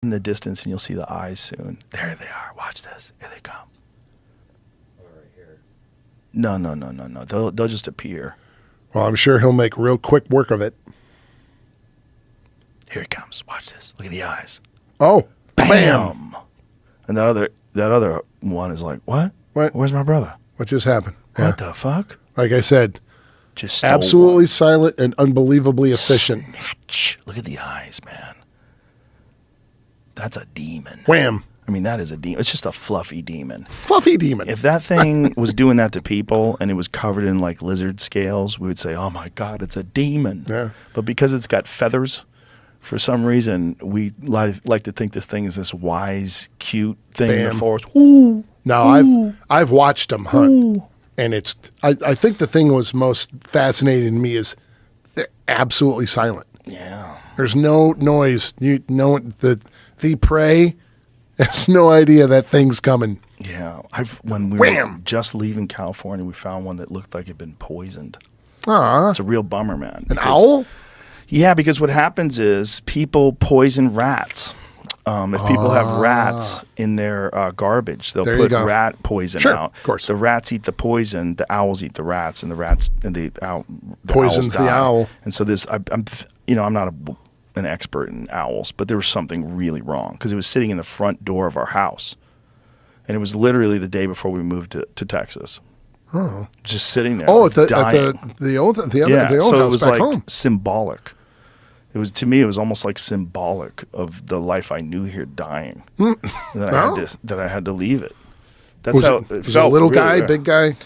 in the distance, and you'll see the eyes soon. There they are. Watch this. Here they come. Oh, right here. No. They'll just appear. Well, I'm sure he'll make real quick work of it. Here he comes. Watch this. Look at the eyes. Oh, Bam! And that other one is like, what? What? Where's my brother? What just happened? What the fuck? Like I said, Just stole absolutely one. silent and unbelievably efficient. Snatch. Look at the eyes, man. That's a demon. Wham. I mean, that is a demon. It's just a fluffy demon. Fluffy demon. If that thing was doing that to people and it was covered in like lizard scales, we would say, oh my God, it's a demon. Yeah. But because it's got feathers, for some reason, we like to think this thing is this wise, cute thing in the Bam. forest. Ooh. Now, Ooh. I've watched them hunt, Ooh. and it's. I think the thing was most fascinating to me is they're absolutely silent. Yeah. There's no noise. You know the prey has no idea that thing's coming. Yeah. When we Wham! were just leaving California, we found one that looked like it'd been poisoned. Ah, It's a real bummer, man. an owl? Yeah, because what happens is people poison rats. If people have rats in their garbage, they'll There you put go. rat poison Sure, out. of course. The rats eat the poison, the owls eat the rats, and the owls Poisons the die. owl. And so I'm not an expert in owls, but there was something really wrong because it was sitting in the front door of our house, and it was literally the day before we moved to Texas. Oh, Just sitting there. oh, at dying. the old Yeah, the old so house it was back like home. symbolic. It was, to me, it was almost like symbolic of the life I knew here dying. That I had to leave it. That's Was how it, it was it felt. a little really, guy, big guy?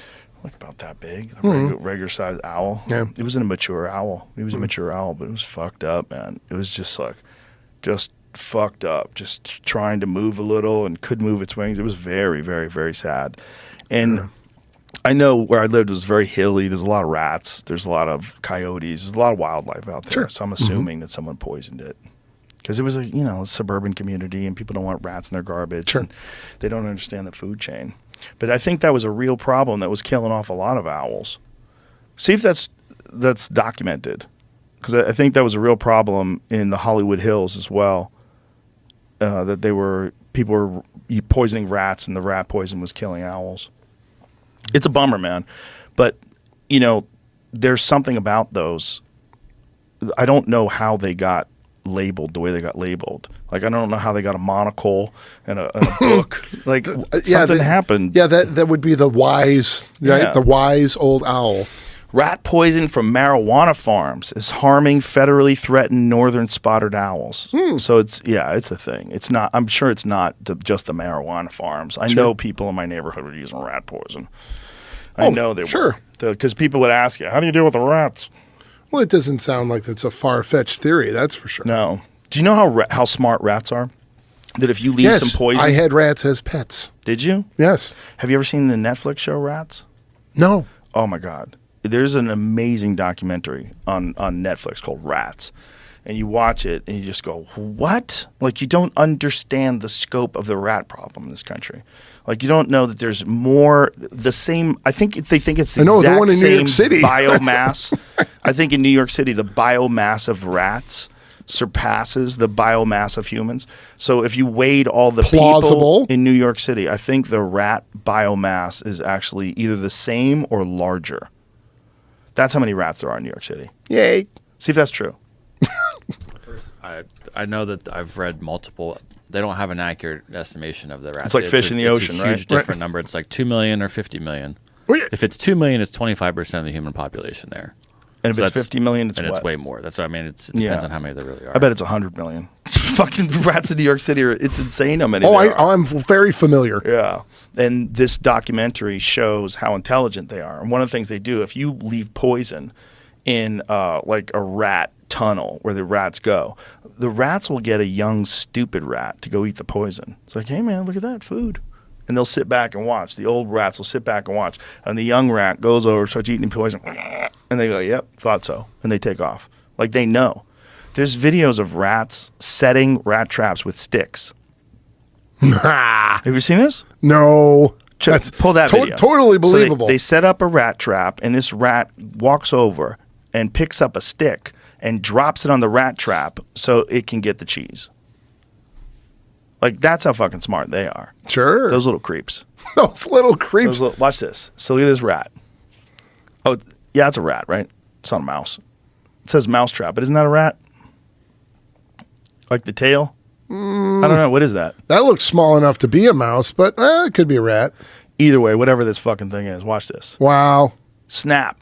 like about that big, a regular sized owl. Yeah. It wasn't a mature owl. He was a mature owl, but it was fucked up, man. It was just fucked up, just trying to move a little and couldn't move its wings. It was very, very, very sad. And I know where I lived was very hilly. There's a lot of rats. There's a lot of coyotes. There's a lot of wildlife out there. Sure. So I'm assuming that someone poisoned it because it was a suburban community and people don't want rats in their garbage. Sure. And they don't understand the food chain. But I think that was a real problem that was killing off a lot of owls. See if that's documented, because I think that was a real problem in the Hollywood Hills as well. That people were poisoning rats, and the rat poison was killing owls. It's a bummer, man. But there's something about those. I don't know how they got labeled the way they got labeled. Like, I don't know how they got a monocle and a book. Like, something happened. Yeah, that would be the wise, right? Yeah. The wise old owl. Rat poison from marijuana farms is harming federally threatened northern spotted owls. So it's a thing. It's not. I'm sure it's not just the marijuana farms. I know people in my neighborhood were using rat poison. I know they sure. were. Because people would ask you, how do you deal with the rats? Well, it doesn't sound like that's a far-fetched theory, that's for sure. No. Do you know how smart rats are? That if you leave some poison. I had rats as pets. Did you? Yes. Have you ever seen the Netflix show Rats? No. Oh my God. There's an amazing documentary on Netflix called Rats. And you watch it and you just go, what? Like, you don't understand the scope of the rat problem in this country. Like, you don't know that there's more, the same, I think they think it's the exact one in New same York City. biomass. I think in New York City, the biomass of rats surpasses the biomass of humans. So if you weighed all the Plausible. people in New York City, I think the rat biomass is actually either the same or larger. That's how many rats there are in New York City. Yay. See if that's true. I know that I've read multiple. They don't have an accurate estimation of the rats. It's like fish in the ocean, it's a right? huge different number. It's like 2 million or 50 million. Well, yeah. If it's 2 million, it's 25% of the human population there. And if So it's that's- 50 million, it's and what? it's way more. That's what I mean. It depends Yeah. on how many there really are. I bet it's 100 million. Fucking rats in New York City it's insane how many Oh, there are. I'm very familiar. Yeah. And this documentary shows how intelligent they are. And one of the things they do, if you leave poison in like a rat tunnel where the rats go, the rats will get a young, stupid rat to go eat the poison. It's like, hey, man, look at that food. And they'll sit back and watch. The old rats will sit back and watch. And the young rat goes over, starts eating poison. And they go, yep, thought so. And they take off. Like, they know. There's videos of rats setting rat traps with sticks. Have you seen this? No. That's Pull that video. Totally So believable. they set up a rat trap, and this rat walks over and picks up a stick and drops it on the rat trap so it can get the cheese. Like, that's how fucking smart they are. Sure. Those little creeps. Those little creeps. Watch this. So look at this rat. Oh, yeah, it's a rat, right? It's not a mouse. It says mousetrap, but isn't that a rat? Like the tail? I don't know. What is that? That looks small enough to be a mouse, but it could be a rat. Either way, whatever this fucking thing is, watch this. Wow. Snap.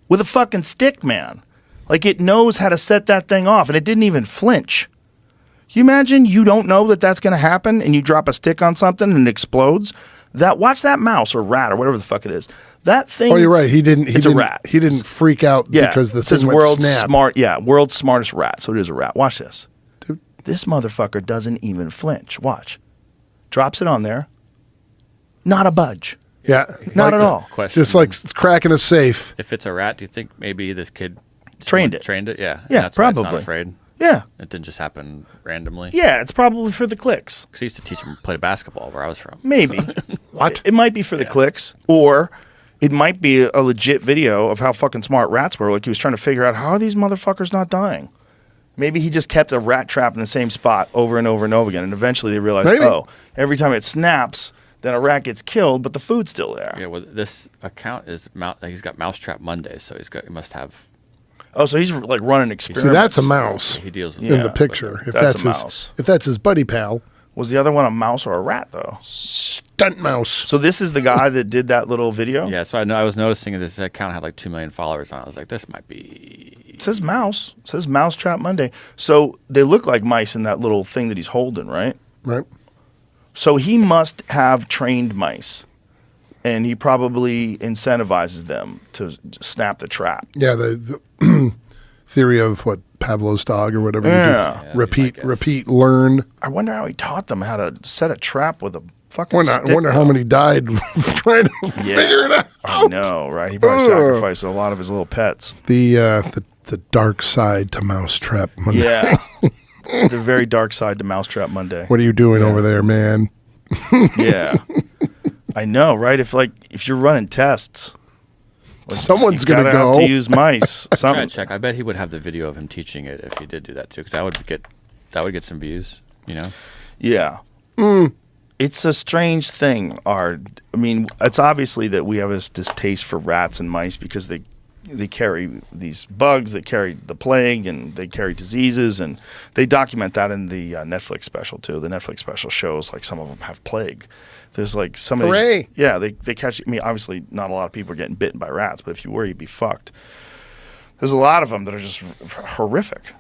With a fucking stick, man. Like, it knows how to set that thing off, and it didn't even flinch. You imagine you don't know that that's going to happen, and you drop a stick on something and it explodes? Watch that mouse or rat or whatever the fuck it is. That thing. Oh, you're right. He didn't. It's a rat. He didn't freak out because the it says thing went world's snap. smart. Yeah, world's smartest rat. So it is a rat. Watch this. Dude, this motherfucker doesn't even flinch. Watch. Drops it on there. Not a budge. Yeah, Not at all. Question. Just like cracking a safe. If it's a rat, do you think maybe this kid Trained it. Trained it, yeah. And Yeah, that's why it's probably. not afraid. Yeah. It didn't just happen randomly. Yeah, it's probably for the clicks. Because I used to teach him to play basketball where I was from. Maybe. What? It might be for the clicks, or it might be a legit video of how fucking smart rats were. Like, he was trying to figure out, how are these motherfuckers not dying? Maybe he just kept a rat trap in the same spot over and over and over again, and eventually they realized, Maybe. oh, every time it snaps, then a rat gets killed, but the food's still there. Yeah, well, this account is he's got Mousetrap Mondays, so he must have. Oh, so he's like running See, experiments. that's a mouse He deals with in Yeah, the picture. If that's that's a his, mouse. if that's his buddy pal, Was the other one a mouse or a rat, though? stunt mouse. So this is the guy that did that little video? Yeah, so I was noticing this account had like 2 million followers on it. I was like, this might be. It says mouse. It says Mousetrap Monday. So they look like mice in that little thing that he's holding, right? Right. So he must have trained mice, and he probably incentivizes them to snap the trap. Yeah, the theory of what Pavlov's dog or whatever. Yeah. You do. Yeah, that'd be my guess. Repeat, learn. I wonder how he taught them how to set a trap with a fucking stick. I wonder how many died trying to figure it out. I know, right? He probably sacrificed a lot of his little pets. The dark side to Mousetrap Monday. Yeah. The very dark side to Mousetrap Monday. What are you doing over there, man? Yeah. I know, right? If you're running tests, Someone's you gonna gotta go. have to use mice. Try Something. to check. I bet he would have the video of him teaching it if he did do that too, because that would get some views. You know. Yeah. It's a strange thing, Ard. I mean, it's obviously that we have this distaste for rats and mice because they carry these bugs that carry the plague and they carry diseases, and they document that in the Netflix special too. The Netflix special shows like some of them have plague. There's like some of Hooray. these, yeah, they catch. I mean, obviously not a lot of people are getting bitten by rats, but if you were, you'd be fucked. There's a lot of them that are just horrific.